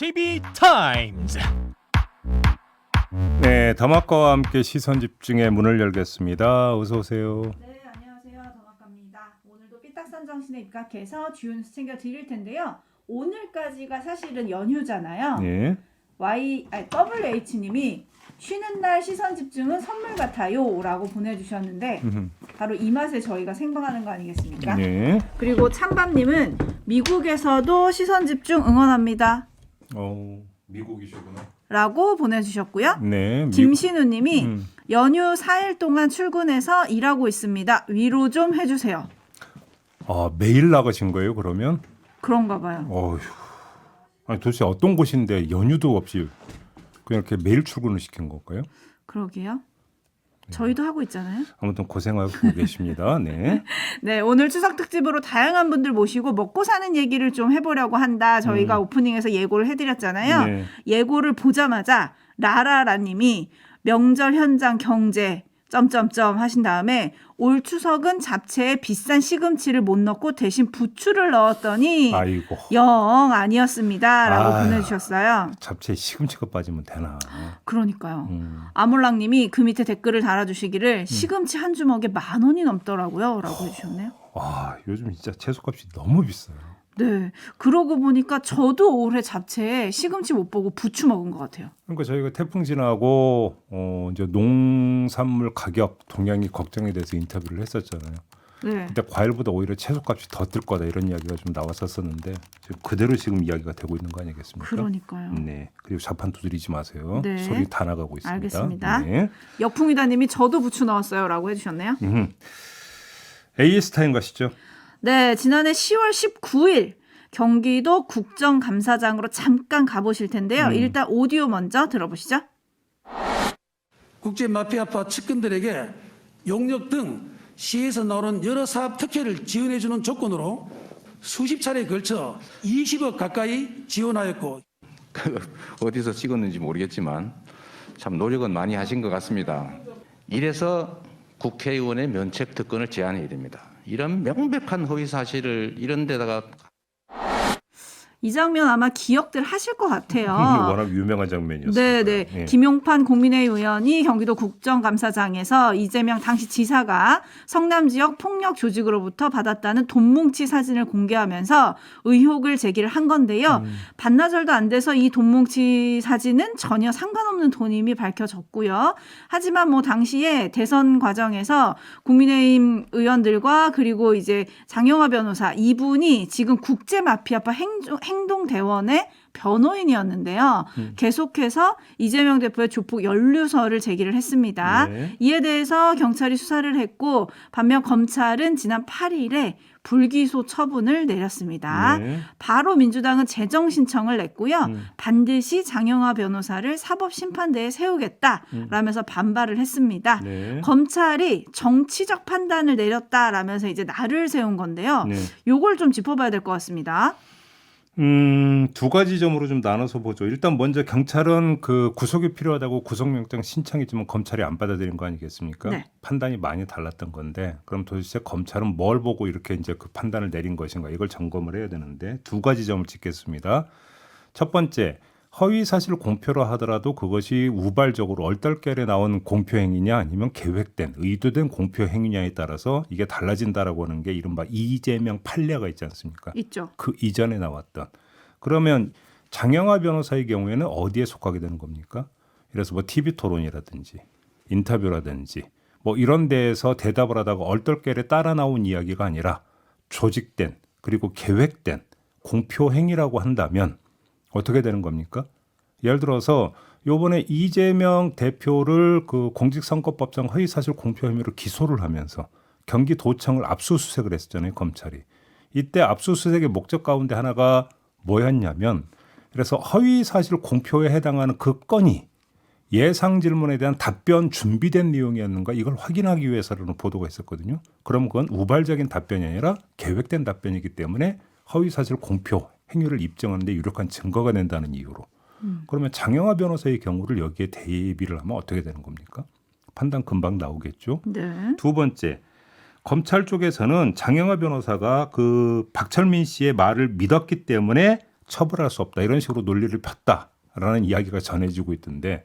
TV 타임즈. 네, 더마카와 함께 시선 집중의 문을 열겠습니다. 어서 오세요. 네, 안녕하세요. 더마카입니다. 오늘도 삐딱선 정신에 입각해서 주요 뉴스 챙겨 드릴 텐데요. 오늘까지가 사실은 연휴잖아요. 네. WH님이 쉬는 날 시선 집중은 선물 같아요 라고 보내주셨는데 바로 이 맛에 저희가 생방하는 거 아니겠습니까? 네. 그리고 찬밤님은 미국에서도 시선 집중 응원합니다 미국이시구나. 라고 보내주셨고요. 네. 김신우님이 연휴 4일 동안 출근해서 일하고 있습니다. 위로 좀 해주세요. 아, 매일 나가신 거예요, 그러면? 그런가 봐요. 어휴. 아니, 도대체 어떤 곳인데 연휴도 없이 그냥 이렇게 매일 출근을 시킨 걸까요? 그러게요. 저희도 하고 있잖아요. 아무튼 고생하고 계십니다. 네. 네, 오늘 추석 특집으로 다양한 분들 모시고 먹고 사는 얘기를 좀 해보려고 한다. 저희가 오프닝에서 예고를 해드렸잖아요. 네. 예고를 보자마자 라라라님이 명절 현장 경제 점점점 하신 다음에 올 추석은 잡채에 비싼 시금치를 못 넣고 대신 부추를 넣었더니 아이고. 영 아니었습니다라고 아유. 보내주셨어요. 잡채에 시금치가 빠지면 되나? 그러니까요. 아몰랑님이 그 밑에 댓글을 달아주시기를 시금치 한 주먹에 10,000원이 넘더라고요 라고 해주셨네요. 와, 요즘 진짜 채소값이 너무 비싸요. 네, 그러고 보니까 저도 올해 잡채에 시금치 못 보고 부추 먹은 것 같아요. 그러니까 저희가 태풍 지나고 이제 농산물 가격 동향이 걱정이 돼서 인터뷰를 했었잖아요. 네, 근데 과일보다 오히려 채소값이 더 뜰 거다 이런 이야기가 좀 나왔었는데 지금 그대로 지금 이야기가 되고 있는 거 아니겠습니까? 그러니까요. 네. 그리고 자판 두드리지 마세요. 네. 소리 다 나가고 있습니다. 알겠습니다. 네. 역풍이다님이 저도 부추 넣었어요라고 해주셨네요. AS 타임 가시죠. 네, 지난해 10월 19일 경기도 국정감사장으로 잠깐 가보실 텐데요. 일단 오디오 먼저 들어보시죠. 국제 마피아파 측근들에게 용역 등 시에서 나오는 여러 사업 특혜를 지원해주는 조건으로 수십 차례에 걸쳐 20억 가까이 지원하였고 어디서 찍었는지 모르겠지만 참 노력은 많이 하신 것 같습니다. 이래서 국회의원의 면책 특권을 제한해야 됩니다. 이런 명백한 허위 사실을 이런 데다가 이 장면 아마 기억들 하실 것 같아요. 워낙 유명한 장면이었어요. 네네. 예. 김용판 국민회의 의원이 경기도 국정감사장에서 이재명 당시 지사가 성남 지역 폭력 조직으로부터 받았다는 돈뭉치 사진을 공개하면서 의혹을 제기를 한 건데요. 반나절도 안 돼서 이 돈뭉치 사진은 전혀 상관없는 돈임이 밝혀졌고요. 하지만 뭐 당시에 대선 과정에서 국민의힘 의원들과 그리고 이제 장영화 변호사 이분이 지금 국제마피아파 행동대원의 변호인이었는데요. 계속해서 이재명 대표의 조폭 연루설을 제기를 했습니다. 네. 이에 대해서 경찰이 수사를 했고 반면 검찰은 지난 8일에 불기소 처분을 내렸습니다. 네. 바로 민주당은 재정 신청을 냈고요. 반드시 장영화 변호사를 사법심판대에 세우겠다라면서 반발을 했습니다. 네. 검찰이 정치적 판단을 내렸다라면서 이제 날을 세운 건데요. 네. 요걸 좀 짚어봐야 될 것 같습니다. 두 가지 점으로 좀 나눠서 보죠. 일단 먼저 경찰은 그 구속이 필요하다고 구속영장 신청했지만 검찰이 안 받아들인 거 아니겠습니까? 네. 판단이 많이 달랐던 건데 그럼 도대체 검찰은 뭘 보고 이렇게 이제 그 판단을 내린 것인가 이걸 점검을 해야 되는데 두 가지 점을 짚겠습니다. 첫 번째, 허위 사실 공표로 하더라도 그것이 우발적으로 얼떨결에 나온 공표 행위냐 아니면 계획된 의도된 공표 행위냐에 따라서 이게 달라진다라고 하는 게 이른바 이재명 판례가 있지 않습니까? 있죠. 그 이전에 나왔던. 그러면 장영화 변호사의 경우에는 어디에 속하게 되는 겁니까? 그래서 뭐 TV 토론이라든지 인터뷰라든지 뭐 이런 데에서 대답을 하다가 얼떨결에 따라 나온 이야기가 아니라 조직된 그리고 계획된 공표 행위라고 한다면 어떻게 되는 겁니까? 예를 들어서 요번에 이재명 대표를 그 공직선거법상 허위사실 공표 혐의로 기소를 하면서 경기도청을 압수수색을 했었잖아요, 검찰이. 이때 압수수색의 목적 가운데 하나가 뭐였냐면 그래서 허위사실 공표에 해당하는 그 건이 예상 질문에 대한 답변 준비된 내용이었는가 이걸 확인하기 위해서라는 보도가 있었거든요. 그럼 그건 우발적인 답변이 아니라 계획된 답변이기 때문에 허위사실 공표 행위를 입증하는데 유력한 증거가 된다는 이유로. 그러면 장영화 변호사의 경우를 여기에 대비를 하면 어떻게 되는 겁니까? 판단 금방 나오겠죠. 네. 두 번째, 검찰 쪽에서는 장영화 변호사가 그 박철민 씨의 말을 믿었기 때문에 처벌할 수 없다. 이런 식으로 논리를 폈다라는 이야기가 전해지고 있던데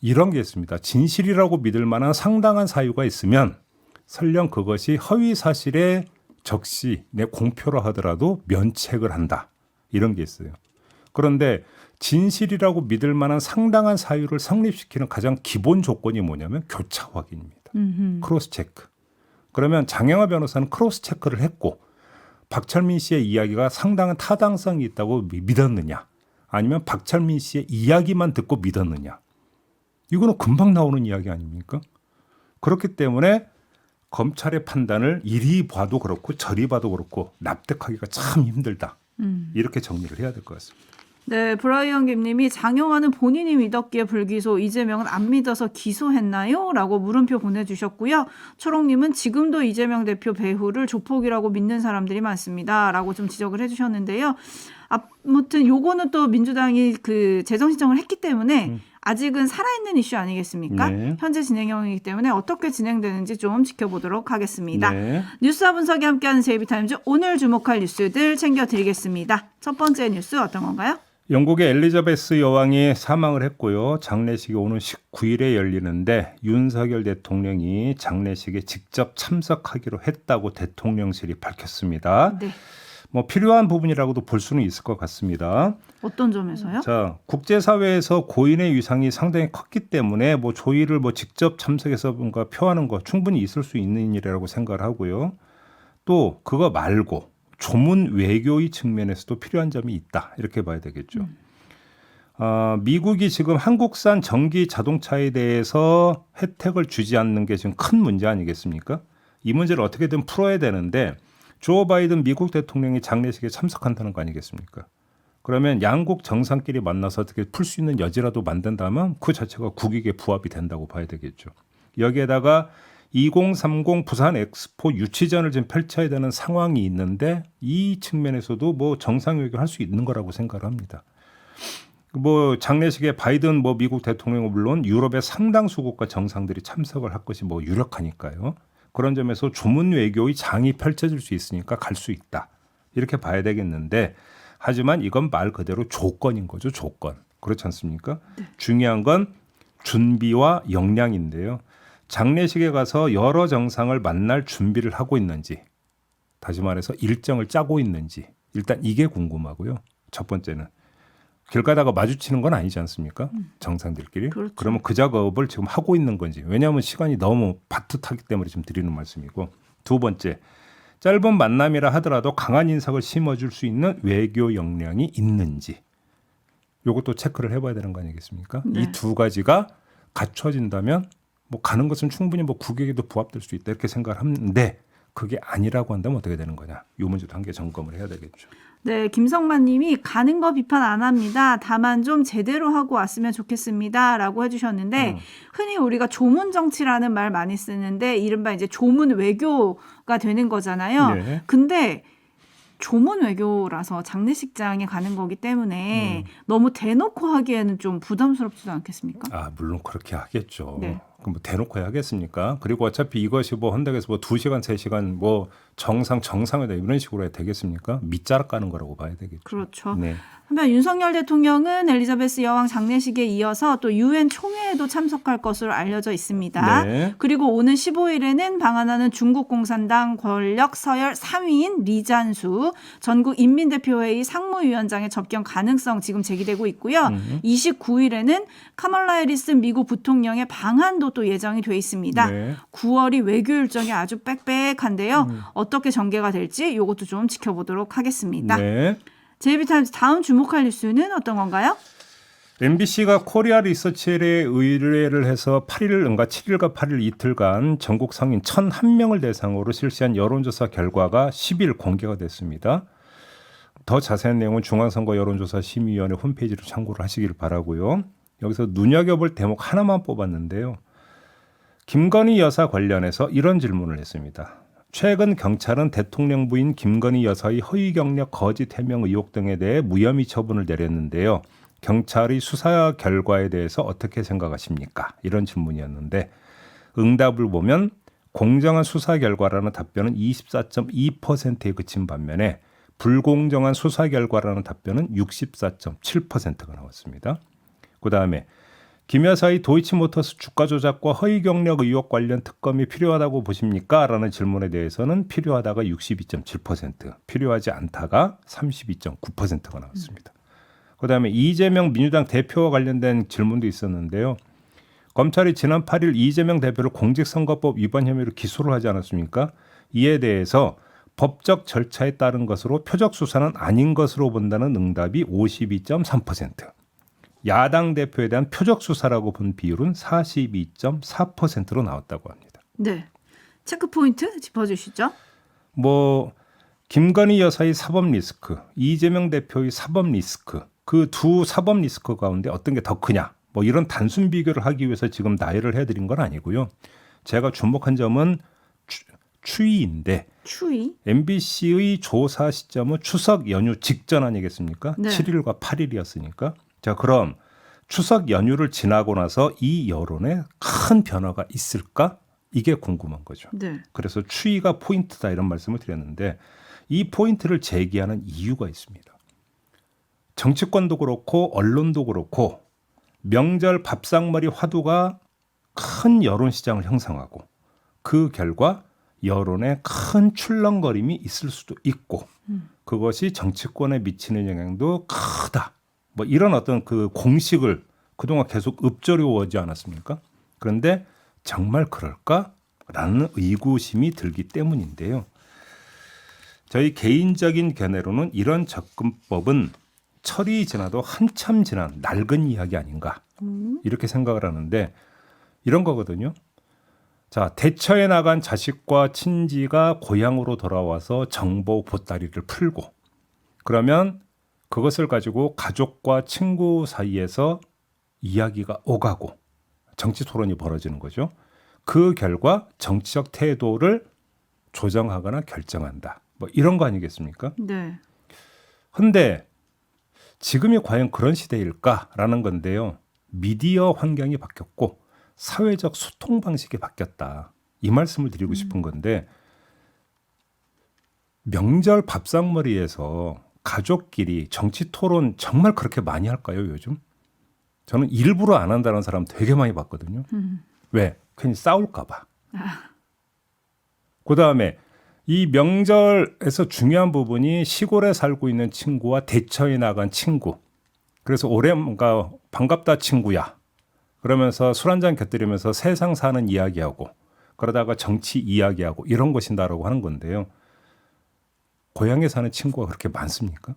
이런 게 있습니다. 진실이라고 믿을 만한 상당한 사유가 있으면 설령 그것이 허위 사실에 적시 내 공표로 하더라도 면책을 한다. 이런 게 있어요. 그런데 진실이라고 믿을 만한 상당한 사유를 성립시키는 가장 기본 조건이 뭐냐면 교차 확인입니다. 크로스 체크. 그러면 장영하 변호사는 크로스 체크를 했고 박철민 씨의 이야기가 상당한 타당성이 있다고 믿었느냐 아니면 박철민 씨의 이야기만 듣고 믿었느냐 이거는 금방 나오는 이야기 아닙니까? 그렇기 때문에 검찰의 판단을 이리 봐도 그렇고 저리 봐도 그렇고 납득하기가 참 힘들다. 이렇게 정리를 해야 될 것 같습니다. 네, 브라이언 김님이 장영화는 본인이 믿었기에 불기소, 이재명은 안 믿어서 기소했나요? 라고 물음표 보내주셨고요. 초롱님은 지금도 이재명 대표 배후를 조폭이라고 믿는 사람들이 많습니다. 라고 좀 지적을 해주셨는데요. 아무튼 요거는 또 민주당이 그 재정 신청을 했기 때문에 아직은 살아있는 이슈 아니겠습니까? 네. 현재 진행형이기 때문에 어떻게 진행되는지 좀 지켜보도록 하겠습니다. 네. 뉴스와 분석이 함께하는 JB타임즈 오늘 주목할 뉴스들 챙겨드리겠습니다. 첫 번째 뉴스 어떤 건가요? 영국의 엘리자베스 여왕이 사망을 했고요. 장례식이 오는 19일에 열리는데 윤석열 대통령이 장례식에 직접 참석하기로 했다고 대통령실이 밝혔습니다. 네. 뭐 필요한 부분이라고도 볼 수는 있을 것 같습니다. 어떤 점에서요? 자, 국제사회에서 고인의 위상이 상당히 컸기 때문에 뭐 조의를 뭐 직접 참석해서 뭔가 표하는 거 충분히 있을 수 있는 일이라고 생각을 하고요. 또 그거 말고 조문 외교의 측면에서도 필요한 점이 있다. 이렇게 봐야 되겠죠. 미국이 지금 한국산 전기 자동차에 대해서 혜택을 주지 않는 게 지금 큰 문제 아니겠습니까? 이 문제를 어떻게든 풀어야 되는데 조 바이든 미국 대통령이 장례식에 참석한다는 거 아니겠습니까? 그러면 양국 정상끼리 만나서 어떻게 풀 수 있는 여지라도 만든다면 그 자체가 국익에 부합이 된다고 봐야 되겠죠. 여기에다가 2030 부산 엑스포 유치전을 지금 펼쳐야 되는 상황이 있는데 이 측면에서도 뭐 정상 외교할 수 있는 거라고 생각을 합니다. 뭐 장례식에 바이든 뭐 미국 대통령은 물론 유럽의 상당수 국가 정상들이 참석을 할 것이 뭐 유력하니까요. 그런 점에서 조문 외교의 장이 펼쳐질 수 있으니까 갈 수 있다. 이렇게 봐야 되겠는데 하지만 이건 말 그대로 조건인 거죠. 조건. 그렇지 않습니까? 네. 중요한 건 준비와 역량인데요. 장례식에 가서 여러 정상을 만날 준비를 하고 있는지 다시 말해서 일정을 짜고 있는지 일단 이게 궁금하고요. 첫 번째는 길 가다가 마주치는 건 아니지 않습니까? 정상들끼리. 그렇죠. 그러면 그 작업을 지금 하고 있는 건지. 왜냐하면 시간이 너무 바듯하기 때문에 지금 드리는 말씀이고. 두 번째, 짧은 만남이라 하더라도 강한 인상을 심어줄 수 있는 외교 역량이 있는지. 이것도 체크를 해봐야 되는 거 아니겠습니까? 네. 이 두 가지가 갖춰진다면 뭐 가는 것은 충분히 뭐 국익에도 부합될 수 있다 이렇게 생각을 하는데 그게 아니라고 한다면 어떻게 되는 거냐. 이 문제도 함께 점검을 해야 되겠죠. 네, 김성만 님이 가는 거 비판 안 합니다. 다만 좀 제대로 하고 왔으면 좋겠습니다. 라고 해주셨는데 흔히 우리가 조문 정치라는 말 많이 쓰는데 이른바 이제 조문 외교가 되는 거잖아요. 네. 근데 조문 외교라서 장례식장에 가는 거기 때문에 너무 대놓고 하기에는 좀 부담스럽지도 않겠습니까? 아, 물론 그렇게 하겠죠. 네. 그럼 뭐 대놓고 해야겠습니까? 그리고 어차피 이것이 뭐 한다고 해서 뭐 2시간, 3시간 뭐 정상이다 이런 식으로 해야 되겠습니까? 밑자락 가는 거라고 봐야 되겠죠. 그렇죠. 네. 한편 윤석열 대통령은 엘리자베스 여왕 장례식에 이어서 또 유엔 총회에도 참석할 것으로 알려져 있습니다. 네. 그리고 오는 15일에는 방한하는 중국 공산당 권력 서열 3위인 리잔수 전국 인민대표회의 상무위원장의 접견 가능성 지금 제기되고 있고요. 29일에는 카멀라 해리스 미국 부통령의 방한도 또 예정이 돼 있습니다. 네. 9월이 외교 일정이 아주 빽빽한데요. 어떻게 전개가 될지 이것도 좀 지켜보도록 하겠습니다. 네. JB타임즈 다음 주목할 뉴스는 어떤 건가요? MBC가 코리아 리서치에 의뢰를 해서 7일과 8일 이틀간 전국 성인 1,001명을 대상으로 실시한 여론조사 결과가 10일 공개가 됐습니다. 더 자세한 내용은 중앙선거 여론조사 심의위원회 홈페이지를 참고를 하시길 바라고요. 여기서 눈여겨볼 대목 하나만 뽑았는데요. 김건희 여사 관련해서 이런 질문을 했습니다. 최근 경찰은 대통령 부인 김건희 여사의 허위 경력 거짓 해명 의혹 등에 대해 무혐의 처분을 내렸는데요. 경찰의 수사 결과에 대해서 어떻게 생각하십니까? 이런 질문이었는데 응답을 보면 공정한 수사 결과라는 답변은 24.2%에 그친 반면에 불공정한 수사 결과라는 답변은 64.7%가 나왔습니다. 그다음에 김 여사의 도이치모터스 주가 조작과 허위 경력 의혹 관련 특검이 필요하다고 보십니까? 라는 질문에 대해서는 필요하다가 62.7%, 필요하지 않다가 32.9%가 나왔습니다. 그다음에 이재명 민주당 대표와 관련된 질문도 있었는데요. 검찰이 지난 8일 이재명 대표를 공직선거법 위반 혐의로 기소를 하지 않았습니까? 이에 대해서 법적 절차에 따른 것으로 표적 수사는 아닌 것으로 본다는 응답이 52.3%. 야당 대표에 대한 표적 수사라고 본 비율은 42.4%로 나왔다고 합니다. 네. 체크 포인트 짚어주시죠. 뭐 김건희 여사의 사법 리스크, 이재명 대표의 사법 리스크, 그 두 사법 리스크 가운데 어떤 게 더 크냐? 뭐 이런 단순 비교를 하기 위해서 지금 나열을 해드린 건 아니고요. 제가 주목한 점은 추이인데 추이. MBC의 조사 시점은 추석 연휴 직전 아니겠습니까? 네. 7일과 8일이었으니까. 자, 그럼 추석 연휴를 지나고 나서 이 여론에 큰 변화가 있을까? 이게 궁금한 거죠. 네. 그래서 추이가 포인트다 이런 말씀을 드렸는데 이 포인트를 제기하는 이유가 있습니다. 정치권도 그렇고 언론도 그렇고 명절 밥상머리 화두가 큰 여론 시장을 형성하고 그 결과 여론에 큰 출렁거림이 있을 수도 있고 그것이 정치권에 미치는 영향도 크다. 뭐 이런 어떤 그 공식을 그동안 계속 읊조려오지 않았습니까? 그런데 정말 그럴까라는 의구심이 들기 때문인데요. 저희 개인적인 견해로는 이런 접근법은 철이 지나도 한참 지난 낡은 이야기 아닌가 이렇게 생각을 하는데 이런 거거든요. 자, 대처에 나간 자식과 친지가 고향으로 돌아와서 정보 보따리를 풀고 그러면 그것을 가지고 가족과 친구 사이에서 이야기가 오가고 정치 토론이 벌어지는 거죠. 그 결과 정치적 태도를 조정하거나 결정한다. 뭐 이런 거 아니겠습니까? 네. 근데 지금이 과연 그런 시대일까라는 건데요. 미디어 환경이 바뀌었고 사회적 소통 방식이 바뀌었다. 이 말씀을 드리고 싶은 건데 명절 밥상머리에서 가족끼리 정치 토론 정말 그렇게 많이 할까요, 요즘? 저는 일부러 안 한다는 사람 되게 많이 봤거든요. 왜? 괜히 싸울까 봐. 그다음에 이 명절에서 중요한 부분이 시골에 살고 있는 친구와 대처에 나간 친구. 그래서 올해 뭔가 반갑다 친구야. 그러면서 술 한잔 곁들이면서 세상 사는 이야기하고 그러다가 정치 이야기하고 이런 것인다라고 하는 건데요. 고향에 사는 친구가 그렇게 많습니까?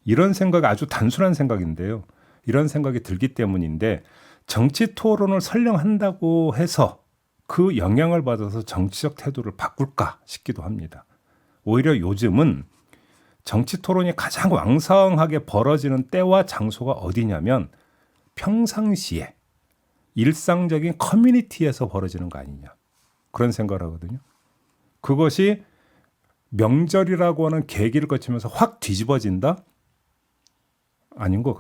이런 생각이 아주 단순한 생각인데요. 이런 생각이 들기 때문인데 정치 토론을 설령 한다고 해서 그 영향을 받아서 정치적 태도를 바꿀까 싶기도 합니다. 오히려 요즘은 정치 토론이 가장 왕성하게 벌어지는 때와 장소가 어디냐면 평상시에 일상적인 커뮤니티에서 벌어지는 거 아니냐. 그런 생각을 하거든요. 그것이 명절이라고 하는 계기를 거치면서 확 뒤집어진다? 아닌 것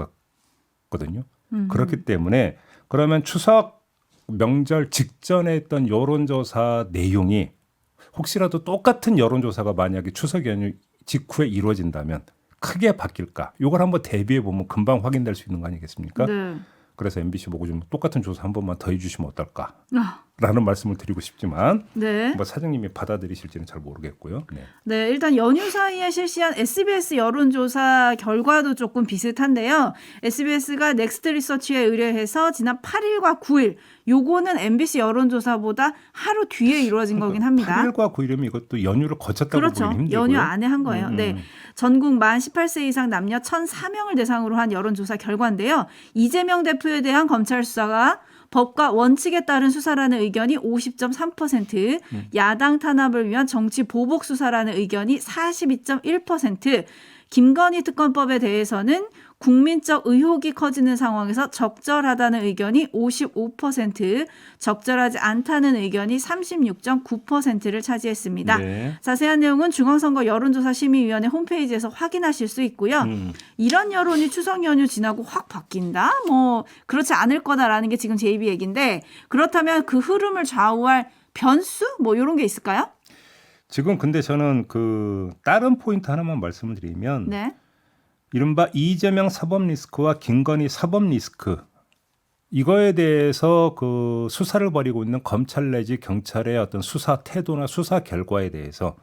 같거든요. 그렇기 때문에 그러면 추석 명절 직전에 했던 여론조사 내용이 혹시라도 똑같은 여론조사가 만약에 추석 연휴 직후에 이루어진다면 크게 바뀔까? 이걸 한번 대비해 보면 금방 확인될 수 있는 거 아니겠습니까? 네. 그래서 MBC 보고 좀 똑같은 조사 한 번만 더 해주시면 어떨까? 아, 라는 말씀을 드리고 싶지만 네. 뭐 사장님이 받아들이실지는 잘 모르겠고요. 네. 네, 일단 연휴 사이에 실시한 SBS 여론조사 결과도 조금 비슷한데요. SBS가 넥스트 리서치에 의뢰해서 지난 8일과 9일, 요거는 MBC 여론조사보다 하루 뒤에 이루어진 거긴 합니다. 8일과 9일이면 이것도 연휴를 거쳤다고 그렇죠. 보기는 힘들고요. 연휴 안에 한 거예요. 네. 전국 만 18세 이상 남녀 1,004명을 대상으로 한 여론조사 결과인데요. 이재명 대표에 대한 검찰 수사가 법과 원칙에 따른 수사라는 의견이 50.3%, 야당 탄압을 위한 정치 보복 수사라는 의견이 42.1%, 김건희 특검법에 대해서는 국민적 의혹이 커지는 상황에서 적절하다는 의견이 55%, 적절하지 않다는 의견이 36.9%를 차지했습니다. 네. 자세한 내용은 중앙선거 여론조사심의위원회 홈페이지에서 확인하실 수 있고요. 이런 여론이 추석 연휴 지나고 확 바뀐다? 뭐 그렇지 않을 거다라는 게 지금 JB 얘기인데 그렇다면 그 흐름을 좌우할 변수? 뭐 이런 게 있을까요? 지금 근데 저는 그 다른 포인트 하나만 말씀을 드리면 네. 이른바 이재명 사법 리스크와 김건희 사법 리스크 이거에 대해서 그 수사를 벌이고 있는 검찰 내지 경찰의 어떤 수사 태도나 수사 결과에 대해서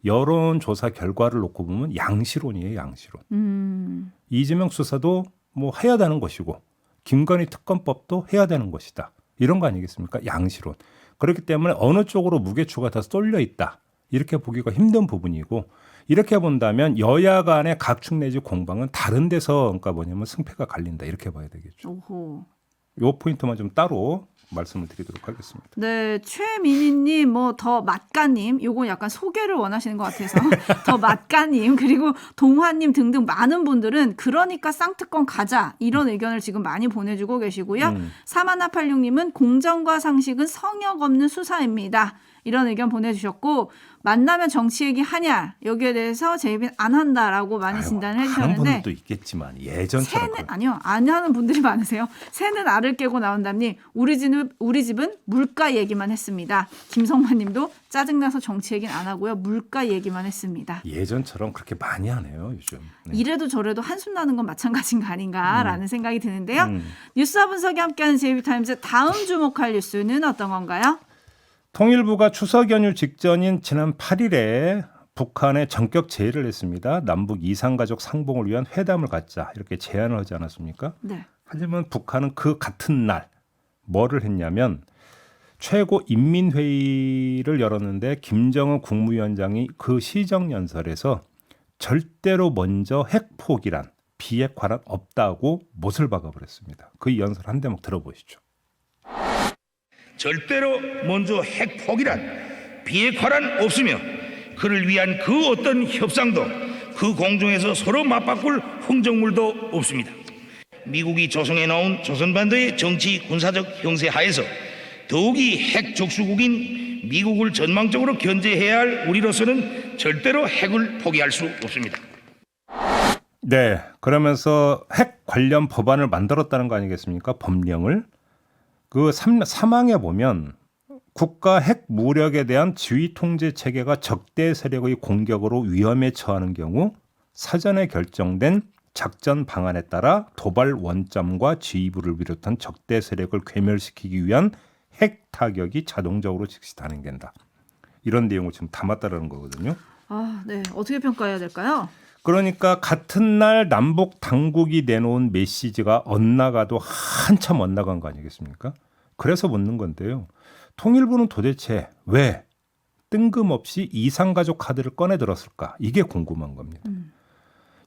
여론조사 결과를 놓고 보면 양시론이에요, 양시론. 이재명 수사도 뭐 해야 되는 것이고 김건희 특검법도 해야 되는 것이다. 이런 거 아니겠습니까? 양시론. 그렇기 때문에 어느 쪽으로 무게추가 더 쏠려 있다. 이렇게 보기가 힘든 부분이고 이렇게 본다면 여야 간의 각축 내지 공방은 다른 데서 그러니까 뭐냐면 승패가 갈린다. 이렇게 봐야 되겠죠. 오호. 요 포인트만 좀 따로 말씀을 드리도록 하겠습니다. 네, 최민희님, 뭐 더 맛가님, 요거 약간 소개를 원하시는 것 같아서 더 맛가님 그리고 동화님 등등 많은 분들은 그러니까 쌍특검 가자 이런 의견을 지금 많이 보내주고 계시고요. 사마나팔육님은 공정과 상식은 성역 없는 수사입니다. 이런 의견 보내주셨고 만나면 정치 얘기하냐 여기에 대해서 재입인 안 한다라고 많이 진단을 하는 해주셨는데 분들도 있겠지만 예전처럼 새는 아니요 안 하는 분들이 많으세요. 새는 알을 깨고 나온다니 우리 집은 물가 얘기만 했습니다. 김성만님도 짜증나서 정치 얘기는 안 하고요 물가 얘기만 했습니다. 예전처럼 그렇게 많이 하네요 요즘. 네. 이래도 저래도 한숨 나는 건 마찬가지인 거 아닌가라는 생각이 드는데요. 뉴스와 분석이 함께하는 JB타임즈 다음 주목할 뉴스는 어떤 건가요? 통일부가 추석 연휴 직전인 지난 8일에 북한에 전격 제의를 했습니다. 남북 이산가족 상봉을 위한 회담을 갖자 이렇게 제안을 하지 않았습니까? 네. 하지만 북한은 그 같은 날 뭐를 했냐면 최고인민회의를 열었는데 김정은 국무위원장이 그 시정연설에서 절대로 먼저 핵포기란 비핵화란 없다고 못을 박아버렸습니다. 그 연설 한 대목 들어보시죠. 절대로 먼저 핵 포기란 비핵화란 없으며 그를 위한 그 어떤 협상도 그 공중에서 서로 맞바꿀 흥정물도 없습니다. 미국이 조성해 놓은 조선반도의 정치 군사적 형세 하에서 더욱이 핵 적수국인 미국을 전망적으로 견제해야 할 우리로서는 절대로 핵을 포기할 수 없습니다. 네, 그러면서 핵 관련 법안을 만들었다는 거 아니겠습니까? 법령을. 그 3항에 보면 국가 핵 무력에 대한 지휘 통제 체계가 적대 세력의 공격으로 위험에 처하는 경우 사전에 결정된 작전 방안에 따라 도발 원점과 지휘부를 비롯한 적대 세력을 괴멸시키기 위한 핵 타격이 자동적으로 즉시 단행된다. 이런 내용을 지금 담았다는 거거든요. 아, 네. 어떻게 평가해야 될까요? 그러니까 같은 날 남북 당국이 내놓은 메시지가 엇나가도 한참 엇나간 거 아니겠습니까? 그래서 묻는 건데요. 통일부는 도대체 왜 뜬금없이 이산가족 카드를 꺼내 들었을까? 이게 궁금한 겁니다.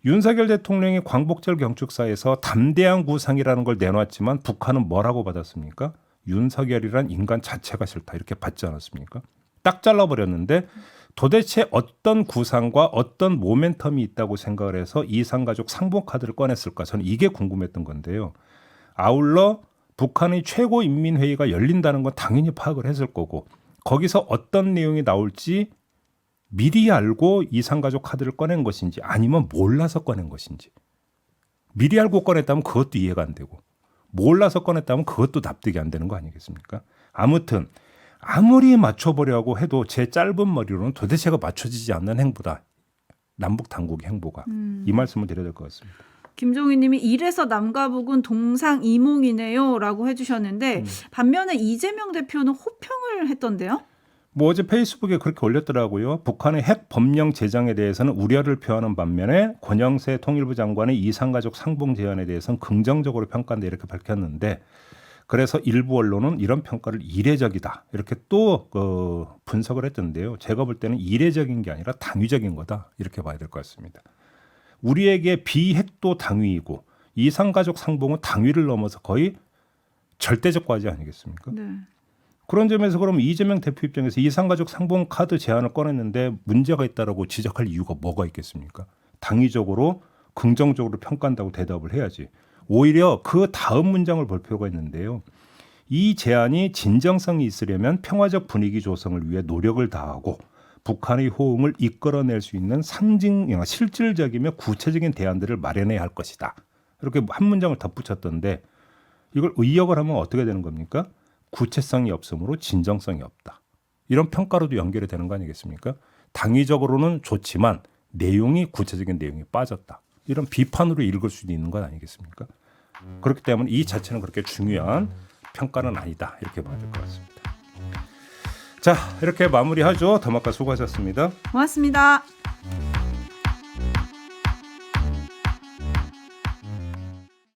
윤석열 대통령이 광복절 경축사에서 담대한 구상이라는 걸 내놨지만 북한은 뭐라고 받았습니까? 윤석열이란 인간 자체가 싫다 이렇게 받지 않았습니까? 딱 잘라버렸는데 도대체 어떤 구상과 어떤 모멘텀이 있다고 생각을 해서 이산가족 상봉 카드를 꺼냈을까? 저는 이게 궁금했던 건데요. 아울러 북한의 최고인민회의가 열린다는 건 당연히 파악을 했을 거고 거기서 어떤 내용이 나올지 미리 알고 이산가족 카드를 꺼낸 것인지 아니면 몰라서 꺼낸 것인지 미리 알고 꺼냈다면 그것도 이해가 안 되고 몰라서 꺼냈다면 그것도 납득이 안 되는 거 아니겠습니까? 아무튼 아무리 맞춰보려고 해도 제 짧은 머리로는 도대체가 맞춰지지 않는 행보다. 남북 당국의 행보가. 이 말씀을 드려야 될 것 같습니다. 김종인 님이 이래서 남과 북은 동상이몽이네요 라고 해주셨는데 반면에 이재명 대표는 호평을 했던데요? 뭐 어제 페이스북에 그렇게 올렸더라고요. 북한의 핵 법령 제정에 대해서는 우려를 표하는 반면에 권영세 통일부 장관의 이산가족 상봉 제안에 대해서는 긍정적으로 평가한다 이렇게 밝혔는데 그래서 일부 언론은 이런 평가를 이례적이다 이렇게 또 분석을 했던데요. 제가 볼 때는 이례적인 게 아니라 당위적인 거다 이렇게 봐야 될 것 같습니다. 우리에게 비핵도 당위이고 이산가족 상봉은 당위를 넘어서 거의 절대적 과제 아니겠습니까? 네. 그런 점에서 그러면 이재명 대표 입장에서 이산가족 상봉 카드 제안을 꺼냈는데 문제가 있다라고 지적할 이유가 뭐가 있겠습니까? 당위적으로 긍정적으로 평가한다고 대답을 해야지. 오히려 그 다음 문장을 볼 필요가 있는데요. 이 제안이 진정성이 있으려면 평화적 분위기 조성을 위해 노력을 다하고 북한의 호응을 이끌어낼 수 있는 실질적이며 구체적인 대안들을 마련해야 할 것이다. 이렇게 한 문장을 덧붙였던데 이걸 의역을 하면 어떻게 되는 겁니까? 구체성이 없으므로 진정성이 없다. 이런 평가로도 연결이 되는 거 아니겠습니까? 당위적으로는 좋지만 내용이 구체적인 내용이 빠졌다. 이런 비판으로 읽을 수도 있는 건 아니겠습니까? 그렇기 때문에 이 자체는 그렇게 중요한 평가는 아니다. 이렇게 봐야 될 것 같습니다. 자, 이렇게 마무리하죠. 더마카 수고하셨습니다. 고맙습니다.